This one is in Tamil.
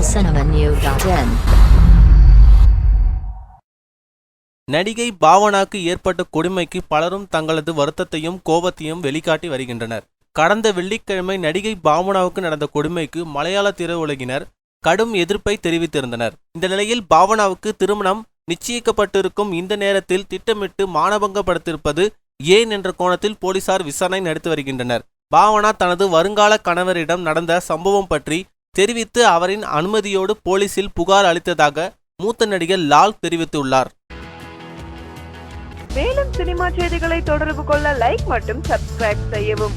tamilcinemanew.in. நடிகை பாவனாக்கு ஏற்பட்ட கொடுமைக்கு பலரும் தங்களது வருத்தத்தையும் கோபத்தையும் வெளிக்காட்டி வருகின்றனர். கடந்த வெள்ளிக்கிழமை நடிகை பாவனாவுக்கு நடந்த கொடுமைக்கு மலையாள திரையுலகினர் கடும் எதிர்ப்பை தெரிவித்திருந்தனர். இந்த நிலையில் பாவனாவுக்கு திருமணம் நிச்சயிக்கப்பட்டிருக்கும் இந்த நேரத்தில் திட்டமிட்டு மானபங்கப்படுத்தியிருப்பது ஏன் என்ற கோணத்தில் போலீசார் விசாரணை நடத்தி வருகின்றனர். பாவனா தனது வருங்கால கணவரிடம் நடந்த சம்பவம் பற்றி தெரிவித்து அவரின் அனுமதியோடு போலீசில் புகார் அளித்ததாக மூத்த நடிகர் லால் தெரிவித்துள்ளார். மேலும் சினிமா செய்திகளை தொடர்பு கொள்ள லைக் மற்றும் சப்ஸ்கிரைப் செய்யவும்.